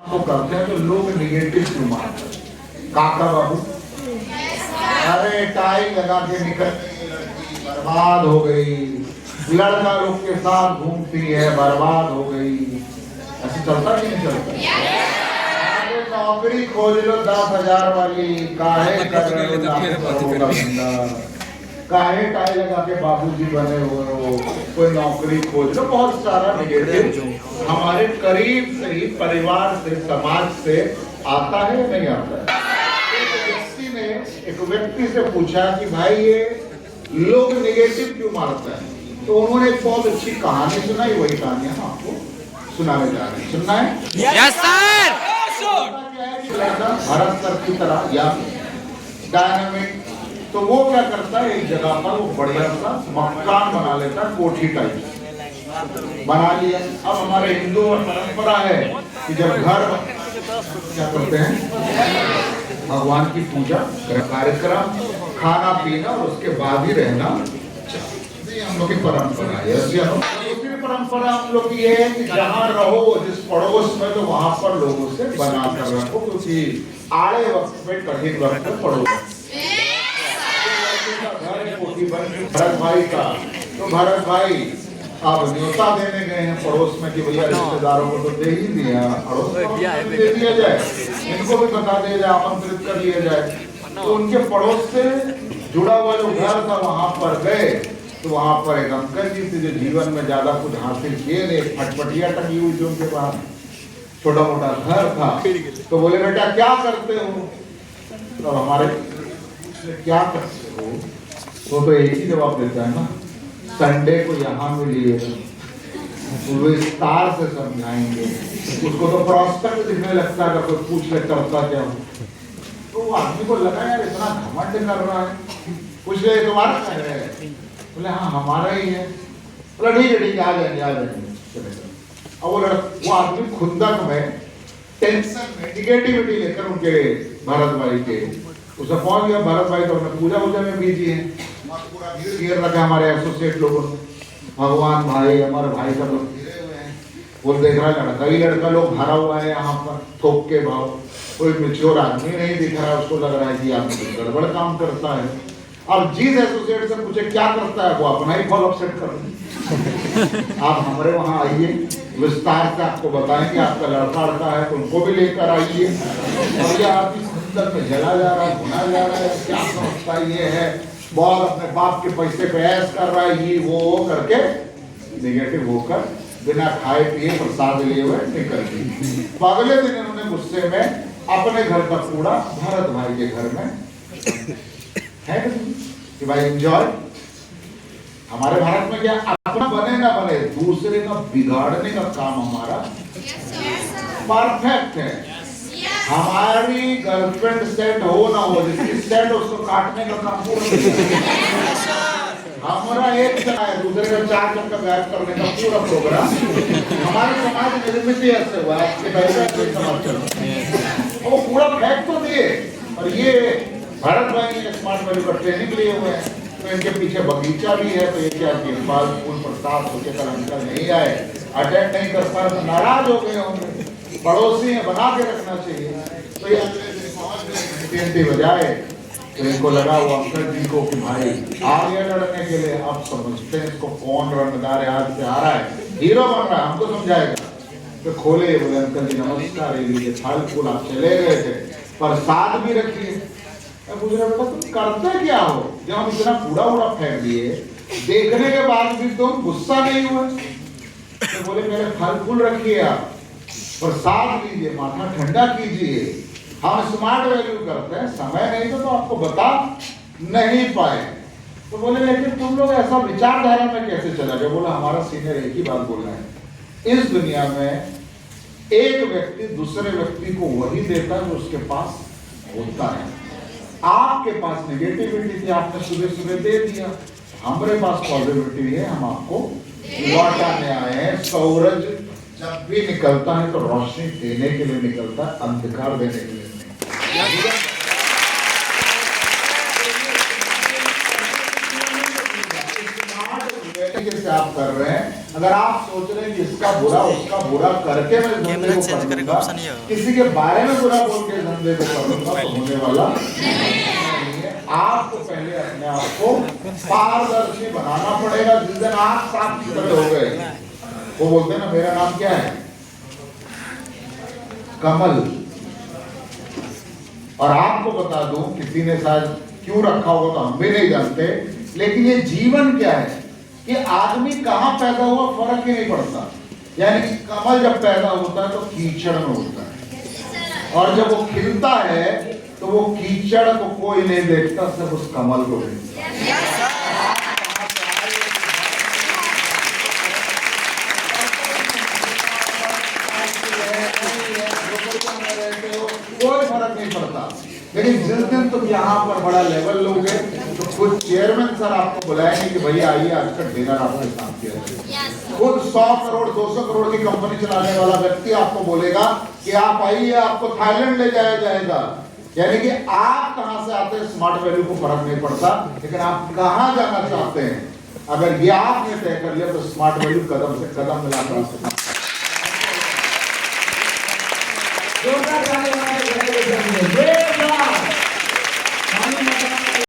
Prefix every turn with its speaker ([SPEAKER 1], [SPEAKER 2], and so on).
[SPEAKER 1] को करते हैं तो लोग निगेटिव क्यों मानते हैं? काका बाबू, अरे टाई लगा के निकल गई लड़की, बर्बाद हो गई। लड़का लोग के साथ घूमती है, बर्बाद हो गई। ऐसे चलता कि नहीं चलता? अरे नौकरी खोज लो 10,000 वाली, काहे कर रहे हो लाखों करोड़ों का धंधा? काहे टाई लगा के बाबूजी बने हुए हो? कोई नौकरी खोज लो। बहुत सारा निगेटिव हमारे करीब से ही, परिवार से, समाज से आता है या नहीं आता है? एक व्यक्ति से पूछा कि भाई ये लोग निगेटिव क्यों मारते हैं, तो उन्होंने एक बहुत अच्छी कहानी सुनाई। वही कहानी हम आपको सुनाने जा रहे हैं। सुनना है?
[SPEAKER 2] Yes sir.
[SPEAKER 1] भारत सर की तरह या डायनामिक, तो वो क्या करता है, एक जगह पर वो बढ़िया सा मकान बना लेता है, कोठी टाइप बना लिया। अब हमारे हिंदू और परंपरा है कि जब घर क्या करते हैं, भगवान की पूजा कार्यक्रम, खाना पीना और उसके बाद ही रहना, हम लोग की परंपरा है। दूसरी परंपरा हम लोग की है कि जहाँ रहो, जिस पड़ोस में, तो वहां पर लोगों से बना कर रखो, क्योंकि आड़े वक्त में, कठिन वक्त में पड़ोस। भरत भाई का, तो भरत भाई आप न्योता देने गए हैं पड़ोस में कि भैया रिश्तेदारों को तो दे ही दिया, पड़ोस में दे दिया जाए, इनको भी बता दिया जाए, आमंत्रित कर लिया जाए। तो उनके पड़ोस से जुड़ा हुआ जो घर था वहां पर गए, तो वहां पर एक अंकल जी थे जो जीवन में ज्यादा कुछ हासिल किए नहीं, फटफटिया टंगी हुई जो उनके पास, छोटा मोटा घर था। तो बोले बेटा क्या करते हो? तो हमारे क्या करते हो, तो एक ही जवाब देता है ना, संडे को यहाँ मिलिए, विस्तार से समझाएंगे। उसको तो प्रॉस्पेक्ट दिखने लगता है, कोई पूछ ले करता क्या हो। तो वो आदमी को लगा यार इतना घमंड कर रहा है, पूछ ले तुम्हारा कह रहे हैं? बोले हाँ हमारा ही है। बोला ठीक है आ जाएंगे आ जाएंगे। अब वो आदमी खुंदक में, टेंशन में, निगेटिविटी लेकर उनके भरत भाई के उसे पहुंच गया। भरत भाई तो अपने पूजा वूजा में बिजी है, पूरा भीड़ घेर रखा हमारे एसोसिएट लोगों ने, भगवान भाई, हमारे भाई सब लोग घिरे हुए हैं। वो देख रहा है लड़का ही लड़का लोग भरा हुआ है यहाँ पर, थोक के भाव। कोई मैच्योर आदमी नहीं दिख रहा है, उसको लग रहा है कि आदमी गड़बड़ काम करता है। अब जिस एसोसिएट से पूछे क्या करता है, वो अपना ही फॉल अपसेट कर रहे। आप हमारे वहाँ आइए, विस्तार से आपको बताएंगे। आपका लड़का लड़का है तो उनको भी लेकर आइए। और ये आदमी सुंदर में जला जा रहा है, भुना जा रहा है, क्या समझता ये है, बहुत अपने बाप के पैसे पे ऐश कर रहा है, ये वो करके निगेटिव होकर बिना खाए पिए प्रसाद लिए हुए निकल गई। अगले दिन इन्होंने गुस्से में अपने घर का कूड़ा भरत भाई के घर में है कि भाई एंजॉय। हमारे भारत में क्या अपना बने ना बने, दूसरे का बिगाड़ने का काम हमारा परफेक्ट है। हमारी गर्लफ्रेंड सेट हो ना हो, जिसकी सेट उसको काटने का काम पूरा। हमारा एक चला है, दूसरे का 4 जन का बैठ करने का पूरा प्रोग्राम हमारे समाज में निर्मित ऐसे हुआ है कि पहले समाज चल, वो पूरा फैक्ट तो दिए। और ये भारत भाई ने स्मार्ट वैल्यू का ट्रेनिंग लिए हुए हैं, तो इनके पीछे बगीचा भी है। तो ये क्या कि फल फूल प्रसाद सोचे कर अंकल नहीं आए, अटेंड नहीं कर पाए, तो नाराज हो गए होंगे। पड़ोसी है, बना के रखना चाहिए। तो ये अगले दिन पहुंच गए, घंटे बजाए, तो इनको लगा वो अंकल जी को कि भाई आ गया लड़ने के लिए। अब समझते हैं इसको कौन रंगदार आज से आ रहा है, हीरो बन रहा है, हमको समझाएगा। तो खोले, बोले अंकल जी नमस्कार, ये फल फूल आप चले गए थे, प्रसाद भी रखिए। पूछ रहा बेटा तुम करते क्या हो, जब हम इतना कूड़ा उड़ा फेंक दिए, देखने के बाद भी तुम गुस्सा नहीं हुए? तो बोले मेरे फल फूल रखिए, आप प्रसाद लीजिए, माथा ठंडा कीजिए। हम स्मार्ट वैल्यू करते हैं, समय नहीं तो आपको बता नहीं पाए। तो बोले लेकिन तुम लोग ऐसा विचारधारा में कैसे चला गए? बोला हमारा सीनियर एक ही बात बोल रहा है, इस दुनिया में एक व्यक्ति दूसरे व्यक्ति को वही देता है जो उसके पास होता है। आपके पास नेगेटिविटी थी, आपने सुबह सुबह दे दिया, हमारे पास पॉजिटिविटी है, हम आपको लौटाने आए हैं। सूरज जब भी निकलता है तो रोशनी देने के लिए निकलता है, अंधकार देने के लिए नहीं। आप कर रहे हैं अगर आप सोच रहे हैं कि इसका बुरा उसका बुरा करके मैं धंधे को कर लूंगा, किसी के बारे में बुरा बोल के धंधे को कर लूंगा, तो होने वाला नहीं है। आपको पहले अपने आप को पारदर्शी बनाना पड़ेगा। जिस दिन आप साफ सुथरे हो गए, वो बोलते हैं ना मेरा नाम क्या है, कमल। और आपको बता दूं, किसी ने शायद क्यों रखा होगा तो हम भी नहीं जानते, लेकिन ये जीवन क्या है कि आदमी कहां पैदा हुआ फर्क ही नहीं पड़ता। यानी कि कमल जब पैदा होता है तो कीचड़ में होता है, और जब वो खिलता है तो वो कीचड़ को कोई नहीं देखता, सिर्फ उस कमल को देखता। कोई फर्क नहीं पड़ता। लेकिन जिस दिन तुम यहाँ पर बड़ा लेवल लोगे तो कुछ चेयरमैन सर आपको बुलाएंगे कि भैया आइए आज का डिनर आपके साथ किया। खुद 100 करोड़ 200 करोड़ की कंपनी चलाने वाला व्यक्ति आपको बोलेगा कि आप आइए, आपको थाईलैंड ले जाया जाएगा। यानी कि आप कहां से आते हैं स्मार्ट वैल्यू को फर्क नहीं पड़ता, लेकिन आप कहां जाना चाहते हैं अगर ये आपने तय कर लिया तो स्मार्ट वैल्यू कदम से कदम मिलाकर जोरदार